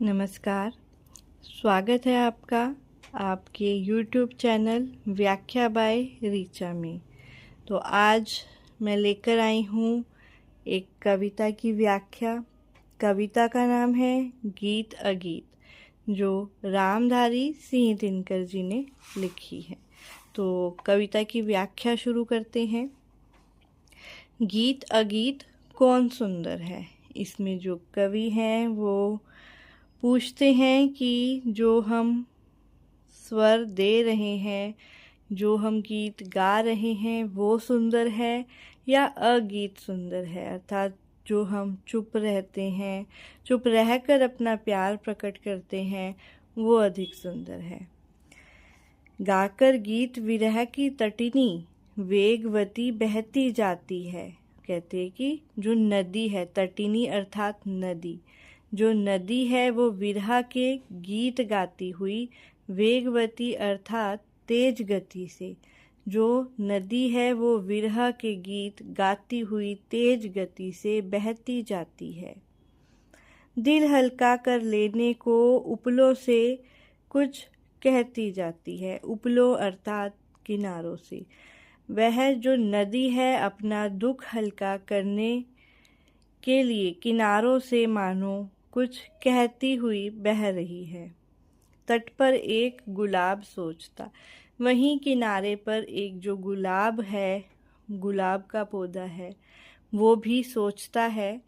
नमस्कार। स्वागत है आपका आपके YouTube चैनल व्याख्या बाय रीचा में। तो आज मैं लेकर आई हूँ एक कविता की व्याख्या। कविता का नाम है गीत अगीत, जो रामधारी सिंह दिनकर जी ने लिखी है। तो कविता की व्याख्या शुरू करते हैं। गीत अगीत कौन सुंदर है। इसमें जो कवि हैं वो पूछते हैं कि जो हम स्वर दे रहे हैं, जो हम गीत गा रहे हैं वो सुंदर है या अगीत सुंदर है। अर्थात जो हम चुप रहते हैं, चुप रहकर अपना प्यार प्रकट करते हैं वो अधिक सुंदर है। गाकर गीत विरह की तटिनी वेगवती बहती जाती है। कहते हैं कि जो नदी है, तटिनी अर्थात नदी, जो नदी है वो विरह के गीत गाती हुई वेगवती अर्थात तेज गति से, जो नदी है वो विरह के गीत गाती हुई तेज गति से बहती जाती है। दिल हल्का कर लेने को उपलों से कुछ कहती जाती है। उपलों अर्थात किनारों से। वह जो नदी है अपना दुख हल्का करने के लिए किनारों से मानो कुछ कहती हुई बह रही है। तट पर एक गुलाब सोचता, वहीं किनारे पर एक जो गुलाब है, गुलाब का पौधा है, वो भी सोचता है।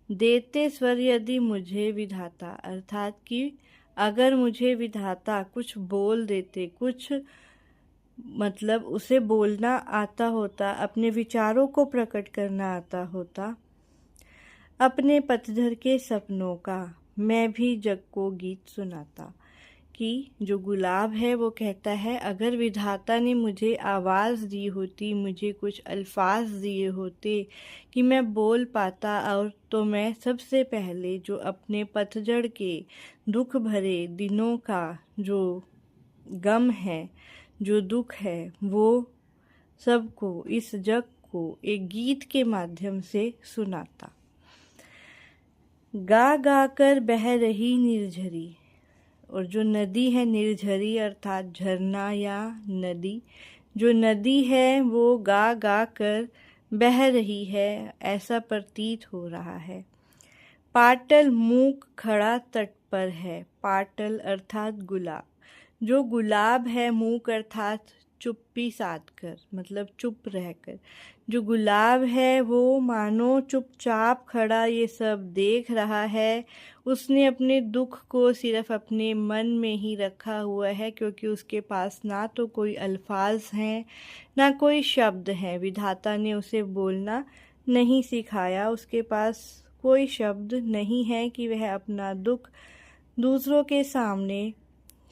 देते स्वर यदि मुझे विधाता, अर्थात कि अगर मुझे विधाता कुछ बोल देते, कुछ मतलब उसे बोलना आता होता, अपने विचारों को प्रकट करना आता होता, अपने पतझड़ के सपनों का मैं भी जग को गीत सुनाता। कि जो गुलाब है वो कहता है अगर विधाता ने मुझे आवाज़ दी होती, मुझे कुछ अल्फाज दिए होते कि मैं बोल पाता, और तो मैं सबसे पहले जो अपने पतझड़ के दुख भरे दिनों का जो गम है, जो दुख है, वो सबको, इस जग को एक गीत के माध्यम से सुनाता। गा गा कर बह रही निर्झरी, और जो नदी है निर्झरी अर्थात झरना या नदी, जो नदी है वो गा गा कर बह रही है, ऐसा प्रतीत हो रहा है। पाटल मूक खड़ा तट पर है। पाटल अर्थात गुलाब, जो गुलाब है मूक अर्थात चुप्पी साध कर, मतलब चुप रहकर, जो गुलाब है वो मानो चुपचाप खड़ा ये सब देख रहा है। उसने अपने दुख को सिर्फ अपने मन में ही रखा हुआ है, क्योंकि उसके पास ना तो कोई अल्फाज हैं ना कोई शब्द हैं। विधाता ने उसे बोलना नहीं सिखाया, उसके पास कोई शब्द नहीं है कि वह अपना दुख दूसरों के सामने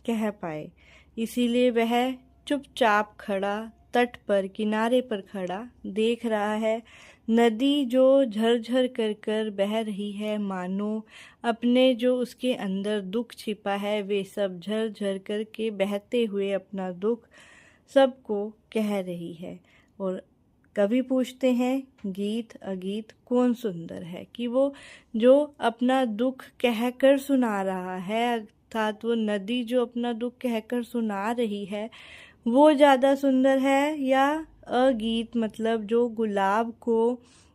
कह पाए। इसीलिए वह चुपचाप खड़ा तट पर, किनारे पर खड़ा देख रहा है। नदी जो झरझर कर कर बह रही है, मानो अपने जो उसके अंदर दुख छिपा है वे सब झरझर कर के बहते हुए अपना दुख सबको कह रही है। और कवि पूछते हैं गीत अगीत कौन सुंदर है, कि वो जो अपना दुख कहकर सुना रहा है, अर्थात वो नदी जो अपना दुख कहकर सुना रही है वो ज़्यादा सुंदर है, या अगीत मतलब जो गुलाब को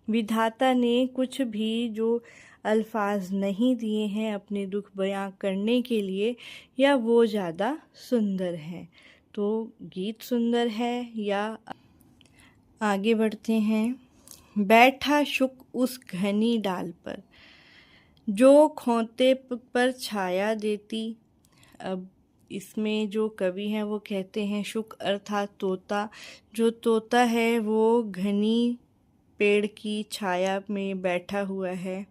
विधाता ने कुछ भी जो अल्फाज नहीं दिए हैं अपने दुख बयां करने के लिए, या वो ज़्यादा सुंदर है। तो गीत सुंदर है या। आगे बढ़ते हैं। बैठा शुक उस घनी डाल पर, जो खोते पर छाया देती। अब इसमें जो कवि हैं वो कहते हैं शुक अर्थात तोता, जो तोता है वो घनी पेड़ की छाया में बैठा हुआ है।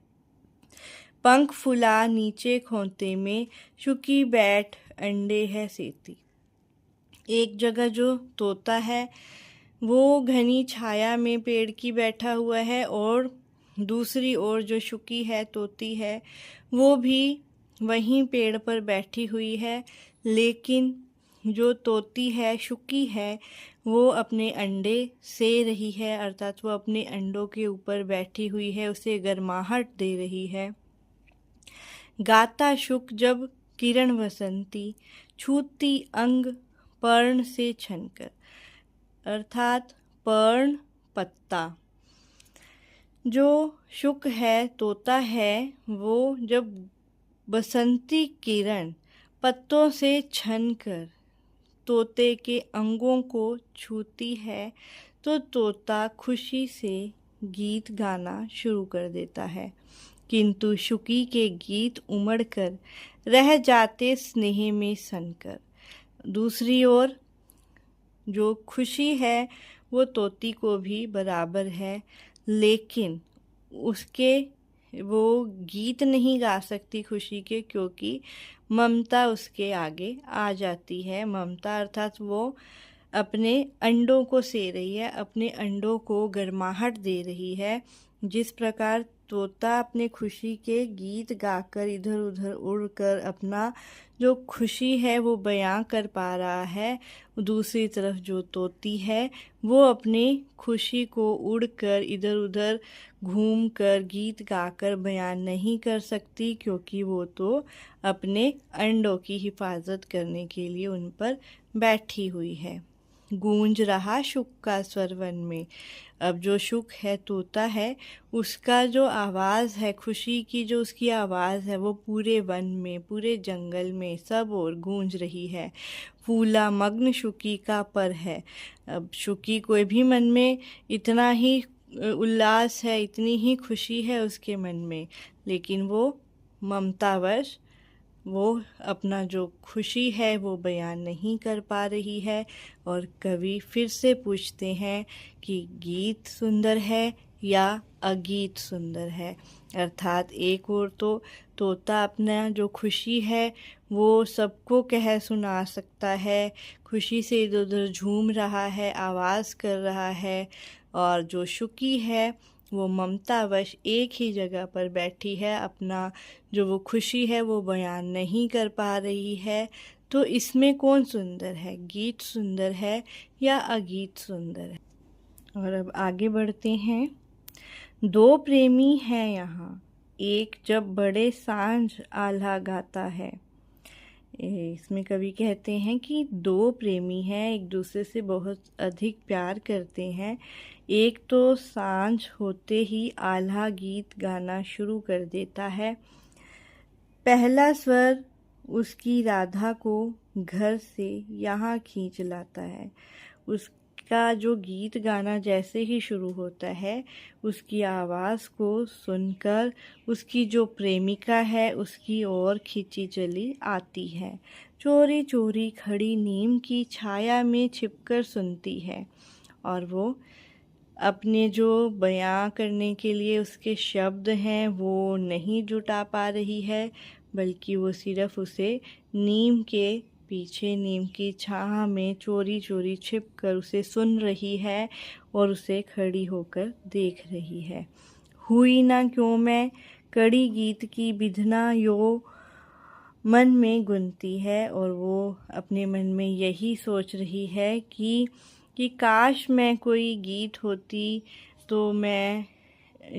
पंख फुला नीचे खोते में, शुकी बैठ अंडे है सेती। एक जगह जो तोता है वो घनी छाया में पेड़ की बैठा हुआ है, और दूसरी ओर जो शुकी है, तोती है, वो भी वहीं पेड़ पर बैठी हुई है। लेकिन जो तोती है, शुकी है, वो अपने अंडे से रही है, अर्थात वो अपने अंडों के ऊपर बैठी हुई है, उसे गर्माहट दे रही है। गाता शुक जब किरण वसंती, छूती अंग पर्ण से छनकर। अर्थात पर्ण पत्ता। जो शुक है, तोता है, वो जब बसंती किरण पत्तों से छनकर तोते के अंगों को छूती है तो तोता खुशी से गीत गाना शुरू कर देता है। किंतु शुकी के गीत उमड़कर रह जाते स्नेह में सनकर। दूसरी ओर जो खुशी है वो तोती को भी बराबर है, लेकिन उसके वो गीत नहीं गा सकती खुशी के, क्योंकि ममता उसके आगे आ जाती है। ममता अर्थात वो अपने अंडों को से रही है, अपने अंडों को गर्माहट दे रही है। जिस प्रकार तोता अपने खुशी के गीत गाकर इधर उधर उड़कर अपना जो खुशी है वो बयां कर पा रहा है, दूसरी तरफ जो तोती है वो अपनी खुशी को उड़कर इधर उधर घूमकर गीत गाकर बयान नहीं कर सकती, क्योंकि वो तो अपने अंडों की हिफाजत करने के लिए उन पर बैठी हुई है। गूंज रहा शुक का स्वर वन में। अब जो शुक है, तोता है, उसका जो आवाज़ है, खुशी की जो उसकी आवाज़ है, वो पूरे वन में, पूरे जंगल में सब ओर गूंज रही है। फूला मग्न शुकी का पर है। अब शुकी को भी मन में इतना ही उल्लास है, इतनी ही खुशी है उसके मन में, लेकिन वो ममतावश वो अपना जो खुशी है वो बयान नहीं कर पा रही है। और कवि फिर से पूछते हैं कि गीत सुंदर है या अगीत सुंदर है। अर्थात एक ओर तो तोता अपना जो खुशी है वो सबको कह सुना सकता है, खुशी से इधर उधर झूम रहा है, आवाज़ कर रहा है, और जो शुकी है वो ममतावश एक ही जगह पर बैठी है, अपना जो वो खुशी है वो बयान नहीं कर पा रही है। तो इसमें कौन सुंदर है, गीत सुंदर है या अगीत सुंदर है? और अब आगे बढ़ते हैं। दो प्रेमी हैं यहाँ, एक जब बड़े सांझ आल्हा गाता है। इसमें कवि कहते हैं कि दो प्रेमी हैं, एक दूसरे से बहुत अधिक प्यार करते हैं। एक तो सांझ होते ही आल्हा गीत गाना शुरू कर देता है। पहला स्वर उसकी राधा को घर से यहाँ खींच लाता है। उसका जो गीत गाना जैसे ही शुरू होता है, उसकी आवाज़ को सुनकर उसकी जो प्रेमिका है उसकी ओर खींची चली आती है। चोरी चोरी खड़ी नीम की छाया में छिपकर सुनती है, और वो अपने जो बयां करने के लिए उसके शब्द हैं वो नहीं जुटा पा रही है, बल्कि वो सिर्फ उसे नीम के पीछे, नीम की छाह में चोरी चोरी छिपकर उसे सुन रही है और उसे खड़ी होकर देख रही है। हुई ना क्यों मैं कड़ी गीत की विधना यो मन में गुनती है, और वो अपने मन में यही सोच रही है कि काश मैं कोई गीत होती तो मैं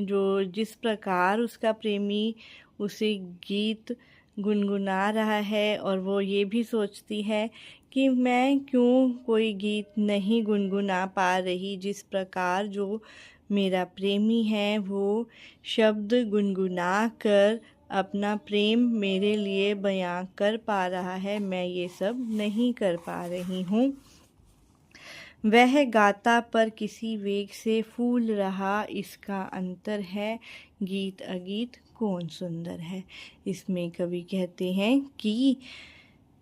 जो जिस प्रकार उसका प्रेमी उसे गीत गुनगुना रहा है, और वो ये भी सोचती है कि मैं क्यों कोई गीत नहीं गुनगुना पा रही, जिस प्रकार जो मेरा प्रेमी है वो शब्द गुनगुना कर अपना प्रेम मेरे लिए बयां कर पा रहा है, मैं ये सब नहीं कर पा रही हूँ। वह गाता पर किसी वेग से फूल रहा, इसका अंतर है, गीत अगीत कौन सुंदर है। इसमें कवि कहते हैं कि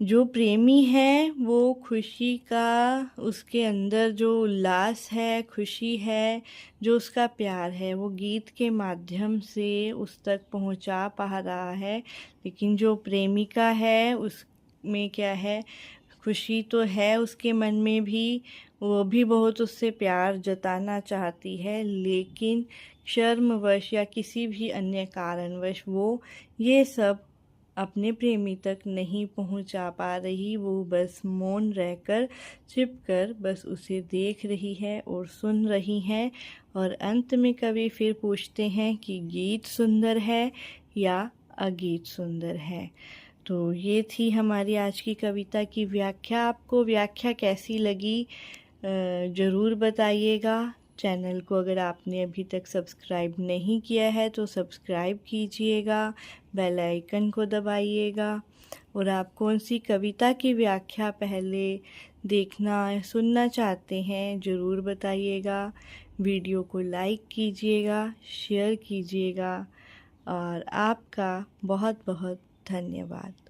जो प्रेमी है वो खुशी का, उसके अंदर जो उल्लास है, खुशी है, जो उसका प्यार है वो गीत के माध्यम से उस तक पहुंचा पा रहा है, लेकिन जो प्रेमिका है उसमें क्या है, खुशी तो है उसके मन में भी, वो भी बहुत उससे प्यार जताना चाहती है, लेकिन शर्मवश या किसी भी अन्य कारणवश वो ये सब अपने प्रेमी तक नहीं पहुंचा पा रही। वो बस मौन रहकर छिपकर बस उसे देख रही है और सुन रही है। और अंत में कवि फिर पूछते हैं कि गीत सुंदर है या अगीत सुंदर है। तो ये थी हमारी आज की कविता की व्याख्या। आपको व्याख्या कैसी लगी ज़रूर बताइएगा। चैनल को अगर आपने अभी तक सब्सक्राइब नहीं किया है तो सब्सक्राइब कीजिएगा, बेल आइकन को दबाइएगा। और आप कौन सी कविता की व्याख्या पहले देखना सुनना चाहते हैं ज़रूर बताइएगा। वीडियो को लाइक कीजिएगा, शेयर कीजिएगा और आपका बहुत बहुत धन्यवाद।